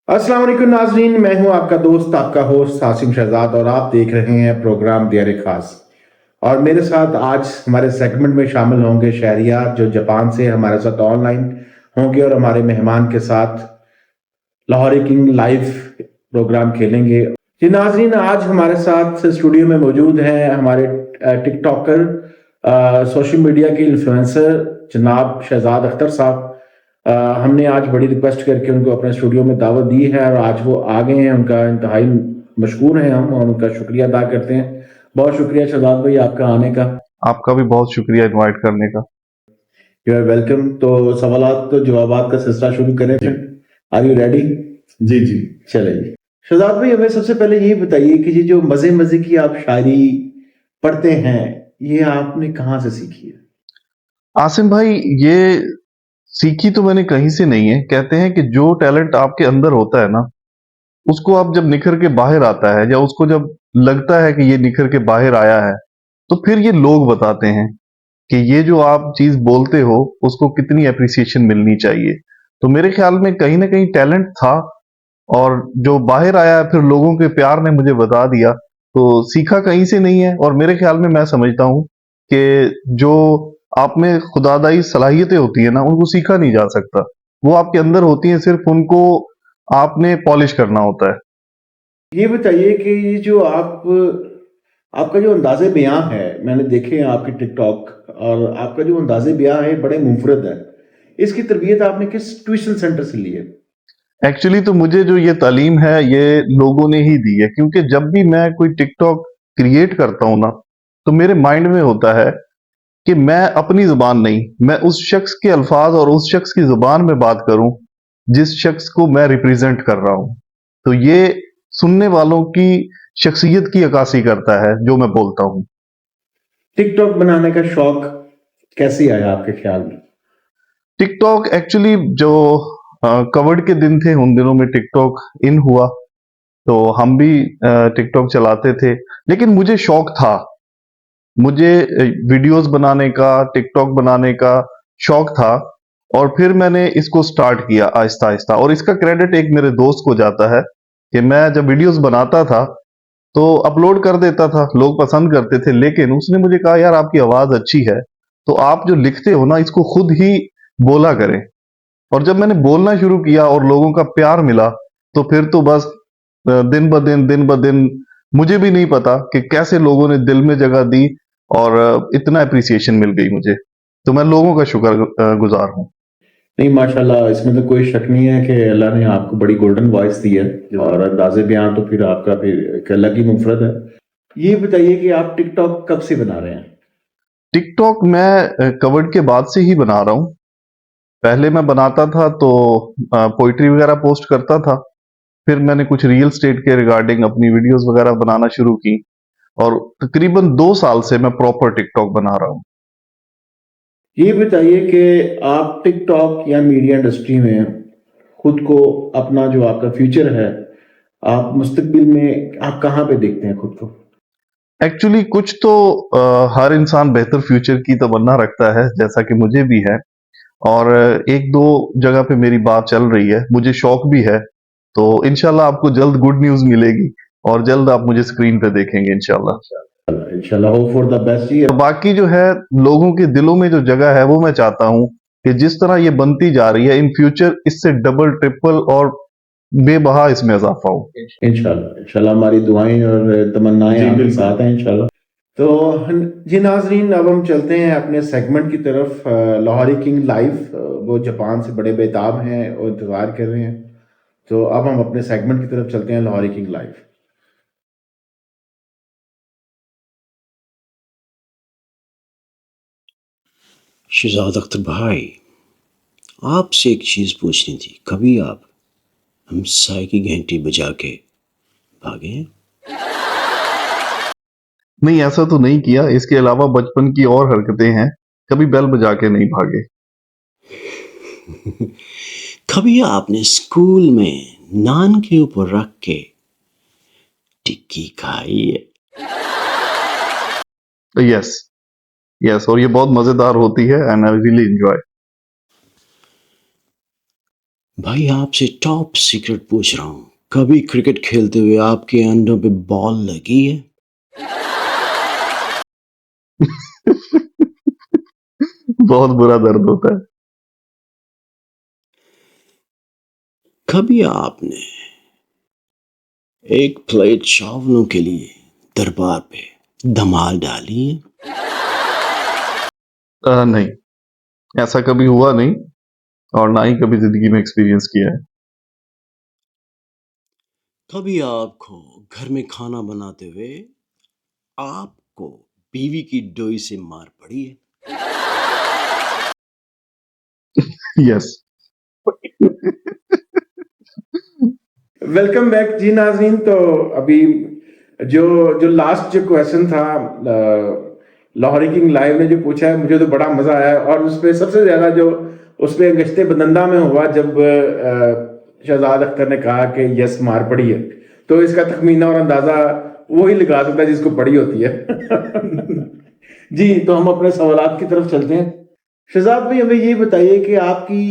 अस्सलाम वालेकुम नाज़रीन, मैं हूं आपका दोस्त, आपका होस्ट हासिम शहजाद और आप देख रहे हैं प्रोग्राम दियारे खास। और मेरे साथ आज हमारे सेगमेंट में शामिल होंगे शहरियार जो जापान से हमारे साथ ऑनलाइन होंगे और हमारे मेहमान के साथ लाहौरी किंग लाइव प्रोग्राम खेलेंगे। जी नाज़रीन, आज हमारे साथ स्टूडियो में मौजूद हैं हमारे टिकटॉकर, सोशल मीडिया के इन्फ्लुएंसर जनाब शहजाद अख्तर साहब। हमने आज बड़ी रिक्वेस्ट करके उनको अपने स्टूडियो में दावत दी है और आज वो आ गए हैं। उनका इंतहाई मशकूर हैं हम और उनका शुक्रिया अदा करते हैं। बहुत शुक्रिया शहजाद भाई आपका आने का। आपका भी बहुत शुक्रिया इनवाइट करने का। You are welcome. तो सवालात तो जवाबात का सिलसिला शुरू करें फिर। Are you ready? जी जी चलिए शहजाद भाई, हमें सबसे पहले ये बताइए कि ये जो मजे मजे की आप शायरी पढ़ते हैं, ये आपने कहाँ से सीखी है? आसिम भाई, ये सीखी तो मैंने कहीं से नहीं है। कहते हैं कि जो टैलेंट आपके अंदर होता है ना, उसको आप जब निखर के बाहर आता है या उसको जब लगता है कि ये निखर के बाहर आया है, तो फिर ये लोग बताते हैं कि ये जो आप चीज बोलते हो उसको कितनी अप्रिसिएशन मिलनी चाहिए। तो मेरे ख्याल में कहीं ना कहीं टैलेंट था और जो बाहर आया फिर लोगों के प्यार ने मुझे बता दिया। तो सीखा कहीं से नहीं है और मेरे ख्याल में मैं समझता हूँ कि जो आप में खुदादाई सलाहियतें होती है ना, उनको सीखा नहीं जा सकता। वो आपके अंदर होती हैं, सिर्फ उनको आपने पॉलिश करना होता है। ये बताइए कि ये जो आपका जो अंदाज़े बयां है, मैंने देखे हैं आपके टिकटॉक, और आपका जो अंदाज़े बयां है बड़े मुनफरद है। इसकी तरबियत आपने किस ट्यूशन सेंटर से ली है? एक्चुअली तो मुझे जो ये तालीम है ये लोगों ने ही दी है, क्योंकि जब भी मैं कोई टिकटॉक क्रिएट करता हूँ ना, तो मेरे माइंड में होता है कि मैं अपनी जुबान नहीं, मैं उस शख्स के अल्फाज और उस शख्स की जुबान में बात करूं जिस शख्स को मैं रिप्रेजेंट कर रहा हूं। तो ये सुनने वालों की शख्सियत की अक्कासी करता है जो मैं बोलता हूं। टिकटॉक बनाने का शौक कैसे आया आपके ख्याल में? टिकटॉक एक्चुअली जो कवर्ड के दिन थे, उन दिनों में टिकटॉक इन हुआ, तो हम भी टिकटॉक चलाते थे। लेकिन मुझे शौक था, मुझे वीडियोस बनाने का, टिकटॉक बनाने का शौक था। और फिर मैंने इसको स्टार्ट किया आहिस्ता आहिस्ता, और इसका क्रेडिट एक मेरे दोस्त को जाता है कि मैं जब वीडियोस बनाता था तो अपलोड कर देता था, लोग पसंद करते थे। लेकिन उसने मुझे कहा, यार आपकी आवाज अच्छी है, तो आप जो लिखते हो ना इसको खुद ही बोला करें। और जब मैंने बोलना शुरू किया और लोगों का प्यार मिला, तो फिर तो बस दिन ब दिन मुझे भी नहीं पता कि कैसे लोगों ने दिल में जगह दी और इतना अप्रिसिएशन मिल गई मुझे। तो मैं लोगों का शुक्र गुजार हूँ। नहीं माशाल्लाह, इसमें तो कोई शक नहीं है कि अल्लाह ने आपको बड़ी गोल्डन वॉइस दी है और अंदाज़े बयां तो फिर आपका फिर एक अलग ही मुफरत है। ये बताइए कि आप टिकटॉक कब से बना रहे हैं? टिकटॉक मैं कवर्ड के बाद से ही बना रहा हूँ। पहले मैं बनाता था तो पोइट्री वगैरह पोस्ट करता था, फिर मैंने कुछ रियल स्टेट के रिगार्डिंग अपनी वीडियोस वगैरह बनाना शुरू की, और तकरीबन 2 साल से मैं प्रॉपर टिकटॉक बना रहा हूँ। ये बताइए कि आप टिकटॉक या मीडिया इंडस्ट्री में खुद को, अपना जो आपका फ्यूचर है, आप मुस्तकबिल में आप कहाँ पे देखते हैं खुद को? एक्चुअली कुछ तो हर इंसान बेहतर फ्यूचर की तमन्ना रखता है, जैसा कि मुझे भी है। और एक दो जगह पे मेरी बात चल रही है, मुझे शौक भी है। तो इंशाल्लाह आपको जल्द गुड न्यूज़ मिलेगी और जल्द आप मुझे स्क्रीन पे देखेंगे इंशाल्लाह। इंशाल्लाह, होप फॉर द बेस्ट। ही और बाकी जो है, लोगों के दिलों में जो जगह है वो मैं चाहता हूँ कि जिस तरह ये बनती जा रही है, इन फ्यूचर इससे डबल ट्रिपल और बेबहा इसमें इजाफा हो। इंशाल्लाह इंशाल्लाह, हमारी दुआएं और तमन्नाएं आपके साथ हैं इंशाल्लाह। तो जी नाजरीन, अब हम चलते हैं अपने सेगमेंट की तरफ। लाहौरी किंग लाइव, वो जापान से बड़े बेताब हैं और इंतज़ार कर रहे हैं। तो अब हम अपने सेगमेंट की तरफ चलते हैं, लाहौरी किंग लाइव। शहजाद अख्तर भाई, आपसे एक चीज़ पूछनी थी। कभी आप हमसाए की घंटी बजा के भागे हैं? नहीं, ऐसा तो नहीं किया। इसके अलावा बचपन की और हरकतें हैं, कभी बेल बजा के नहीं भागे। कभी आपने स्कूल में नान के ऊपर रख के टिक्की खाई है? यस, यस, और ये बहुत मजेदार होती है एंड आई रियली एंजॉय। भाई आपसे टॉप सीक्रेट पूछ रहा हूँ, कभी क्रिकेट खेलते हुए आपके अंडों पे बॉल लगी है? बहुत बुरा दर्द होता है। कभी आपने एक प्लेट चावलों के लिए दरबार पे धमाल डाली है? नहीं, ऐसा कभी हुआ नहीं और ना ही कभी जिंदगी में एक्सपीरियंस किया है। कभी आपको घर में खाना बनाते हुए आपको बीवी की डोई से मार पड़ी है? यस। वेलकम बैक जी नाज़रीन। तो अभी जो जो लास्ट जो क्वेश्चन था लाहौरी किंग लाइव ने जो पूछा है, मुझे तो बड़ा मजा आया। और उसमें सबसे ज्यादा जो उसमें गश्ते बदंदा में हुआ जब शहजाद अख्तर ने कहा कि यस मार पड़ी है, तो इसका तखमीना और अंदाजा वही लगा सकता है जिसको पड़ी होती है। जी, तो हम अपने सवालात की तरफ चलते हैं। शहजाद भाई, हमें ये बताइए कि आपकी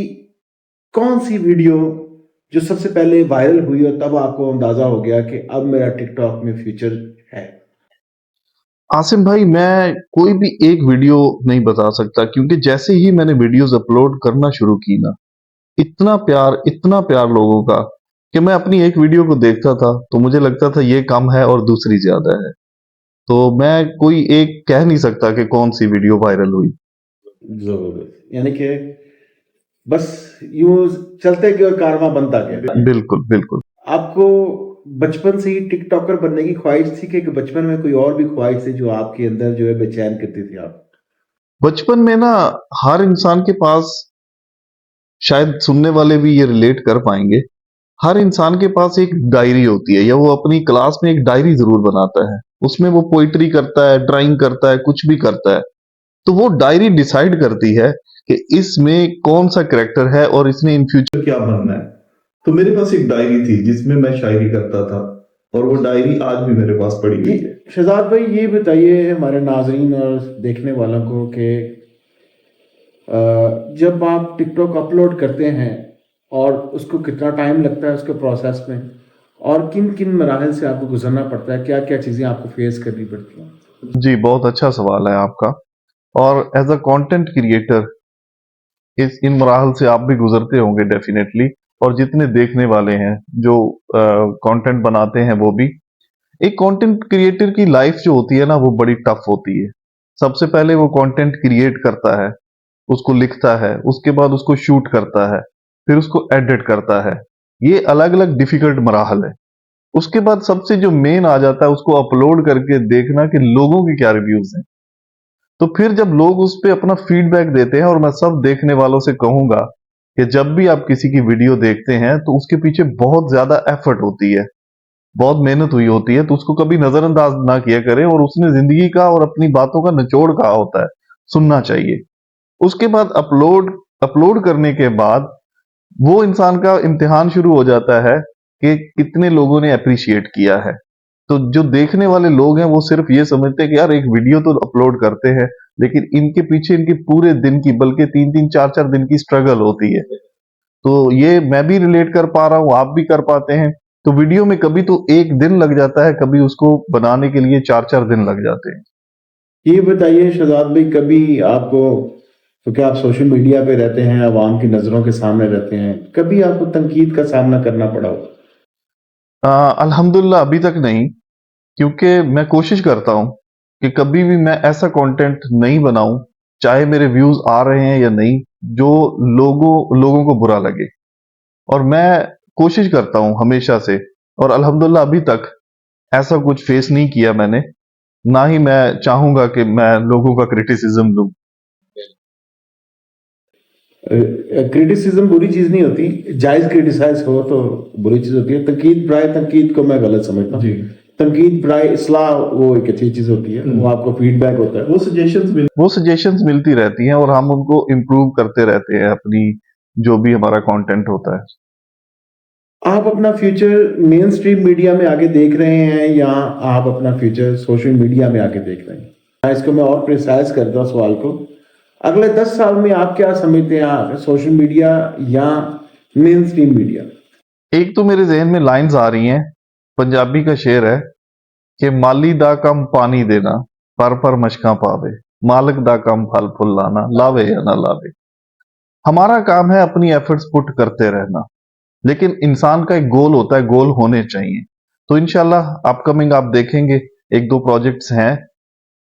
कौन सी वीडियो जो सबसे पहले वायरल हुई और तब आपको अंदाजा हो गया कि अब मेरा टिकटॉक में फ्यूचर है? आसिम भाई, मैं कोई भी एक वीडियो नहीं बता सकता क्योंकि जैसे ही मैंने वीडियोस अपलोड करना शुरू की ना, इतना प्यार लोगों का कि मैं अपनी एक वीडियो को देखता था तो मुझे लगता था ये कम है और दूसरी ज्यादा है। तो मैं कोई एक कह नहीं सकता कि कौन सी वीडियो वायरल हुई। जरूर, यानी कि बस यूं चलते गए और कारवां बनता गया। बिल्कुल, बिल्कुल। आपको बचपन से ही टिकटॉकर बनने की ख्वाहिश थी कि बचपन में कोई और भी ख्वाहिश थी जो आपके अंदर जो है बेचैन करती थी आप? बचपन में ना हर इंसान के पास, शायद सुनने वाले भी ये रिलेट कर पाएंगे, हर इंसान के पास एक डायरी होती है या वो अपनी क्लास में एक डायरी जरूर बनाता है। उसमें वो पोइट्री करता है, ड्राइंग करता है, कुछ भी करता है। तो वो डायरी डिसाइड करती है कि इसमें कौन सा करेक्टर है और इसने इन फ्यूचर क्या बनना है। तो मेरे पास एक डायरी थी जिसमें मैं शायरी करता था और वो डायरी आज भी मेरे पास पड़ी हुई है। शहजाद भाई, ये बताइए हमारे नाजरीन और देखने वालों को कि जब आप टिकटॉक अपलोड करते हैं और उसको कितना टाइम लगता है उसके प्रोसेस में, और किन किन मराहल से आपको गुजरना पड़ता है, क्या क्या चीज़ें आपको फेस करनी पड़ती हैं? जी, बहुत अच्छा सवाल है आपका। और एज अ कंटेंट क्रिएटर इस इन मराहल से आप भी गुजरते होंगे डेफिनेटली, और जितने देखने वाले हैं जो कंटेंट बनाते हैं वो भी। एक कंटेंट क्रिएटर की लाइफ जो होती है ना, वो बड़ी टफ होती है। सबसे पहले वो कंटेंट क्रिएट करता है, उसको लिखता है, उसके बाद उसको शूट करता है, फिर उसको एडिट करता है। ये अलग अलग डिफिकल्ट मराहल है। उसके बाद सबसे जो मेन आ जाता है, उसको अपलोड करके देखना कि लोगों के क्या रिव्यूज हैं। तो फिर जब लोग उस पे अपना फीडबैक देते हैं, और मैं सब देखने वालों से कहूंगा कि जब भी आप किसी की वीडियो देखते हैं तो उसके पीछे बहुत ज्यादा एफर्ट होती है, बहुत मेहनत हुई होती है, तो उसको कभी नजरअंदाज ना किया करें। और उसने जिंदगी का और अपनी बातों का निचोड़ कहा होता है, सुनना चाहिए। उसके बाद अपलोड अपलोड करने के बाद वो इंसान का इम्तिहान शुरू हो जाता है कि कितने लोगों ने अप्रिशिएट किया है। तो जो देखने वाले लोग हैं वो सिर्फ ये समझते हैं कि यार एक वीडियो तो अपलोड करते हैं, लेकिन इनके पीछे इनके पूरे दिन की, बल्कि 3-3 4-4 दिन की स्ट्रगल होती है। तो ये मैं भी रिलेट कर पा रहा हूँ, आप भी कर पाते हैं। तो वीडियो में कभी तो एक दिन लग जाता है, कभी उसको बनाने के लिए 4-4 दिन लग जाते हैं। ये बताइए शहजाद भाई, कभी आपको, क्योंकि आप सोशल मीडिया पे रहते हैं, आवाम की नज़रों के सामने रहते हैं, कभी आपको तनकीद का सामना करना पड़ा हो? अल्हम्दुलिल्लाह अभी तक नहीं, क्योंकि मैं कोशिश करता हूं कि कभी भी मैं ऐसा कंटेंट नहीं बनाऊं, चाहे मेरे व्यूज आ रहे हैं या नहीं, जो लोगों को बुरा लगे। और मैं कोशिश करता हूं हमेशा से, और अल्हम्दुलिल्लाह अभी तक ऐसा कुछ फेस नहीं किया मैंने, ना ही मैं चाहूंगा कि मैं लोगों का क्रिटिसिज्म लूं। क्रिटिसिज्म बुरी चीज़ नहीं होती, जायज़ क्रिटिसाइज हो तो बुरी चीज़ होती है। तनकीद बराए तनकीद को मैं गलत समझता हूँ। तनकीद बराए इस्लाह वो एक अच्छी चीज़ होती है, वो आपको फीडबैक होता है, वो सजेशंस मिलती रहती हैं और हम उनको इम्प्रूव करते रहते हैं, अपनी जो भी हमारा कंटेंट होता है। आप अपना फ्यूचर मेन स्ट्रीम मीडिया में आगे देख रहे हैं या आप अपना फ्यूचर सोशल मीडिया में आगे देख रहे हैं? इसको मैं और प्रिसाइज करता हूँ सवाल को। अगले 10 साल में आप क्या समझते हैं, आप सोशल मीडिया या मेन स्ट्रीम मीडिया? एक तो मेरे जहन में लाइंस आ रही हैं, पंजाबी का शेर है कि माली दा कम पानी देना पर मशका पावे, मालिक दा कम फल फुल लाना, लावे या ना लावे। हमारा काम है अपनी एफर्ट्स पुट करते रहना, लेकिन इंसान का एक गोल होता है, गोल होने चाहिए। तो इंशाल्लाह अपकमिंग आप देखेंगे, एक दो प्रोजेक्ट्स हैं,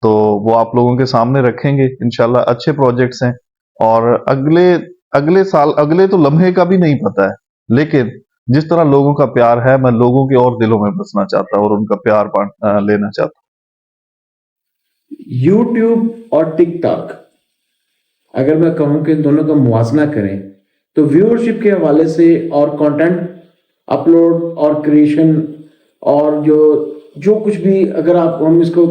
तो वो आप लोगों के सामने रखेंगे इंशाल्लाह। अच्छे प्रोजेक्ट्स हैं और अगले अगले साल, अगले तो लम्हे का भी नहीं पता है, लेकिन जिस तरह लोगों का प्यार है, मैं लोगों के और दिलों में बसना चाहता हूं और उनका प्यार लेना चाहता यूट्यूब और टिकटॉक, अगर मैं कहूं कि इन दोनों का मुवाजना करें तो व्यूअरशिप के हवाले से और कंटेंट अपलोड और क्रिएशन और जो जो कुछ भी, अगर आप हम इसको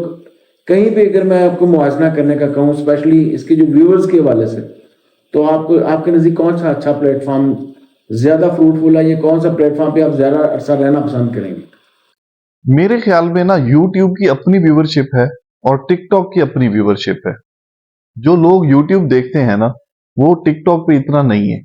कहीं भी अगर मैं आपको मुवाजना करने का कहूँ, स्पेशली इसके जो व्यूअर्स के हवाले से, तो आपको आपके नज़दीक कौन सा अच्छा प्लेटफॉर्म ज़्यादा फ्रूटफुल है, ये कौन सा प्लेटफॉर्म पे आप ज़्यादा अरसा रहना पसंद करेंगे? हूं। मेरे ख्याल में ना यूट्यूब की अपनी व्यूवरशिप है और टिकटॉक की अपनी व्यूवरशिप है। जो लोग यूट्यूब देखते हैं ना, वो टिकटॉक पे इतना नहीं है,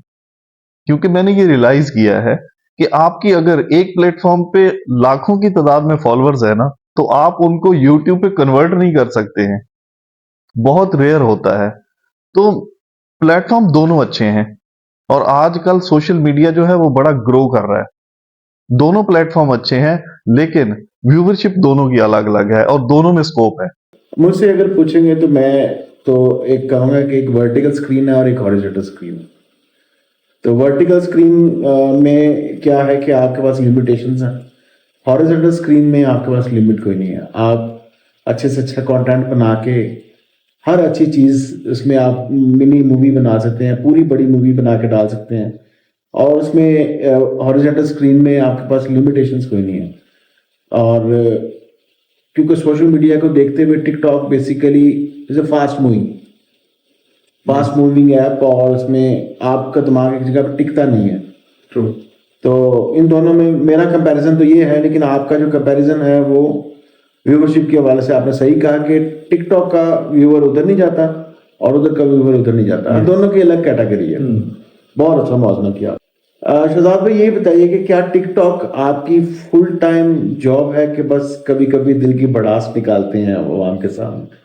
क्योंकि मैंने ये रियलाइज किया है कि आपकी अगर एक प्लेटफॉर्म पे लाखों की तादाद में फॉलोअर्स है ना, तो आप उनको यूट्यूब पे कन्वर्ट नहीं कर सकते हैं, बहुत रेयर होता है। तो प्लेटफॉर्म दोनों अच्छे हैं और आजकल सोशल मीडिया जो है वो बड़ा ग्रो कर रहा है। दोनों प्लेटफॉर्म अच्छे हैं, लेकिन व्यूवरशिप दोनों की अलग अलग है और दोनों में स्कोप है। मुझसे अगर पूछेंगे तो मैं तो एक कहूँगा कि एक वर्टिकल स्क्रीन है और एक हॉरिजॉन्टल स्क्रीन है। तो वर्टिकल स्क्रीन में क्या है कि आपके पास लिमिटेशंस हैं, हॉरिजॉन्टल स्क्रीन में आपके पास लिमिट कोई नहीं है। आप अच्छे से अच्छा कंटेंट बना के हर अच्छी चीज़ उसमें आप मिनी मूवी बना सकते हैं, पूरी बड़ी मूवी बना के डाल सकते हैं, और उसमें हॉरिजॉन्टल स्क्रीन में आपके पास लिमिटेशंस कोई नहीं है। और क्योंकि सोशल मीडिया को देखते हुए TikTok basically is a fast moving app, और उसमें आपका दिमाग एक जगह पर टिकता नहीं है। ट्रू। तो इन दोनों में मेरा कंपैरिजन तो ये है, लेकिन आपका जो कंपैरिजन है वो व्यूवरशिप के हवाले से आपने सही कहा कि टिकटॉक का व्यूवर उधर नहीं जाता और उधर का व्यूवर उधर नहीं जाता, दोनों की अलग कैटेगरी है। बहुत अच्छा मौजना किया। शहजाद भाई ये बताइए कि क्या टिकटॉक आपकी फुल टाइम जॉब है कि बस कभी कभी दिल की भड़ास निकालते हैं आवाम के सामने?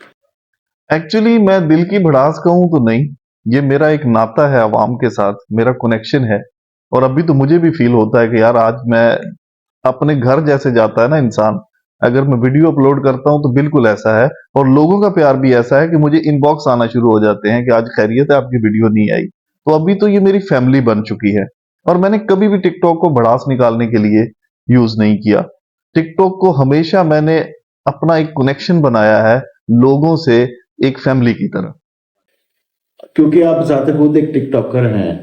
एक्चुअली मैं दिल की भड़ास कहूं तो नहीं, ये मेरा एक नाता है अवाम के साथ, मेरा कनेक्शन है। और अभी तो मुझे भी फील होता है कि यार आज मैं अपने घर जैसे जाता है ना इंसान, अगर मैं वीडियो अपलोड करता हूं तो बिल्कुल ऐसा है। और लोगों का प्यार भी ऐसा है कि मुझे इनबॉक्स आना शुरू हो जाते हैं कि आज खैरियत है, आपकी वीडियो नहीं आई। तो अभी तो ये मेरी फैमिली बन चुकी है और मैंने कभी भी टिकटॉक को भड़ास निकालने के लिए यूज नहीं किया। टिकटॉक को हमेशा मैंने अपना एक कनेक्शन बनाया है लोगों से, एक फैमिली की तरह। क्योंकि आप जाते खुद एक टिकटॉकर हैं,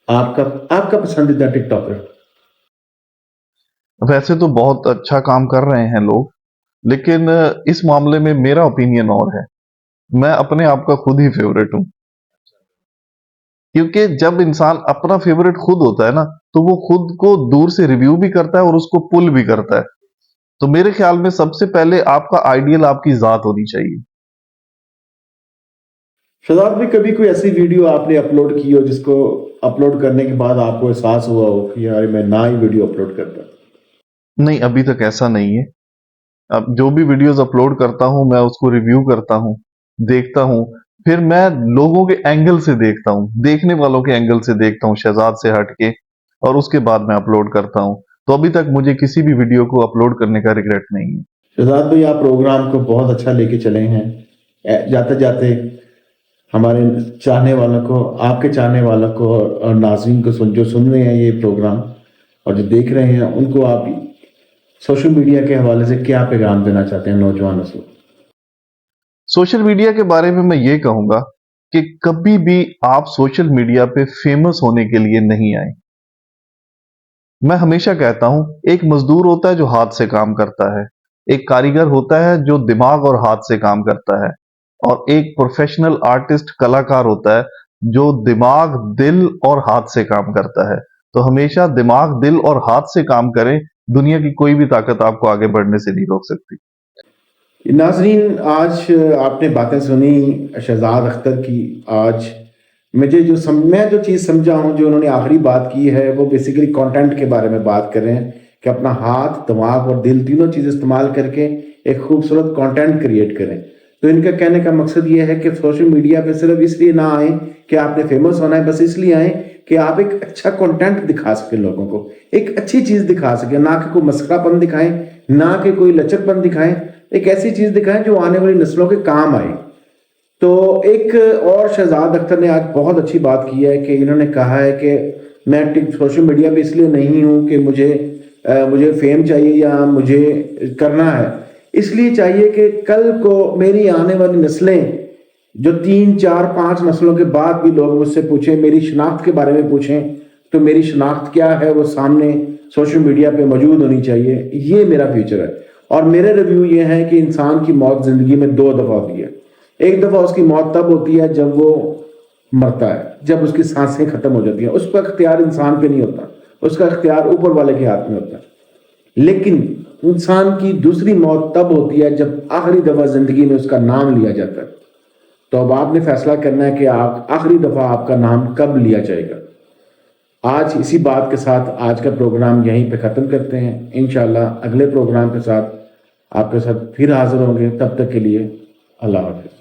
आपका आपका पसंदीदा टिकटॉकर? वैसे तो बहुत अच्छा काम कर रहे हैं लोग, लेकिन इस मामले में मेरा ओपिनियन और है। मैं अपने आप का खुद ही फेवरेट हूं, क्योंकि जब इंसान अपना फेवरेट खुद होता है ना, तो वो खुद को दूर से रिव्यू भी करता है और उसको पुल भी करता है। तो मेरे ख्याल में सबसे पहले आपका आइडियल आपकी जात होनी चाहिए। शहजाद भाई, कभी कोई ऐसी वीडियो आपने अपलोड की हो जिसको अपलोड करने के बाद आपको एहसास हुआ हो कि यार मैं ना ही वीडियो अपलोड करता? नहीं, अभी तक ऐसा नहीं है। अब जो भी वीडियोस अपलोड करता हूं मैं उसको रिव्यू करता हूं, देखता हूं, फिर मैं लोगों के एंगल से देखता हूं, देखने वालों के एंगल से देखता हूं, शहजाद से हटके, और उसके बाद मैं अपलोड करता हूं। तो अभी तक मुझे किसी भी वीडियो को अपलोड करने का रिग्रेट नहीं है। शहजाद भाई, आप प्रोग्राम को बहुत अच्छा लेके चले हैं। जाते जाते हमारे चाहने वालों को, आपके चाहने वालों को और नाज़रीन को, जो सुन रहे हैं ये प्रोग्राम और जो देख रहे हैं, उनको आप सोशल मीडिया के हवाले से क्या पैगाम देना चाहते हैं नौजवानों से? सोशल मीडिया के बारे में मैं ये कहूंगा कि कभी भी आप सोशल मीडिया पे फेमस होने के लिए नहीं आए। मैं हमेशा कहता हूं, एक मजदूर होता है जो हाथ से काम करता है, एक कारीगर होता है जो दिमाग और हाथ से काम करता है, और एक प्रोफेशनल आर्टिस्ट कलाकार होता है जो दिमाग, दिल और हाथ से काम करता है। तो हमेशा दिमाग, दिल और हाथ से काम करें। दुनिया की कोई भी ताकत आपको आगे बढ़ने से नहीं रोक सकती। नाजरीन, आज आपने बातें सुनी शहजाद अख्तर की। आज मैं जो चीज़ समझा हूँ, जो उन्होंने आखिरी बात की है, वो बेसिकली कंटेंट के बारे में बात कर रहे हैं कि अपना हाथ, दिमाग और दिल तीनों चीज़ इस्तेमाल करके एक खूबसूरत कंटेंट क्रिएट करें। तो इनका कहने का मकसद ये है कि सोशल मीडिया पे सिर्फ इसलिए ना आए कि आपने फेमस होना है, बस इसलिए आए कि आप एक अच्छा कंटेंट दिखा सकें लोगों को, एक अच्छी चीज़ दिखा सकें, ना कि कोई मस्खरापन दिखाएं, ना कि कोई लचकपन दिखाएं, एक ऐसी चीज़ दिखाएं जो आने वाली नस्लों के काम आए। तो एक और शहजाद अख्तर ने आज बहुत अच्छी बात की है कि इन्होंने कहा है कि मैं सोशल मीडिया पे इसलिए नहीं हूँ कि मुझे फेम चाहिए या मुझे करना है, इसलिए चाहिए कि कल को मेरी आने वाली नस्लें, जो 3 4 5 नस्लों के बाद भी लोग मुझसे पूछें, मेरी शनाख्त के बारे में पूछें, तो मेरी शनाख्त क्या है वो सामने सोशल मीडिया पे मौजूद होनी चाहिए। ये मेरा फ्यूचर है। और मेरे रिव्यू ये है कि इंसान की मौत ज़िंदगी में 2 दफ़ा होती है। एक दफ़ा उसकी मौत तब होती है जब वो मरता है, जब उसकी सांसें खत्म हो जाती हैं। उसका इख्तियार इंसान पे नहीं होता, उसका इख्तियार ऊपर वाले के हाथ में होता है। लेकिन इंसान की दूसरी मौत तब होती है जब आखिरी दफ़ा ज़िंदगी में उसका नाम लिया जाता है। तो अब आपने फैसला करना है कि आप आखिरी दफ़ा आपका नाम कब लिया जाएगा। आज इसी बात के साथ आज का प्रोग्राम यहीं पे ख़त्म करते हैं। इंशाल्लाह अगले प्रोग्राम के साथ आपके साथ फिर हाजिर होंगे। तब तक के लिए अल्लाह हाफ़िज़।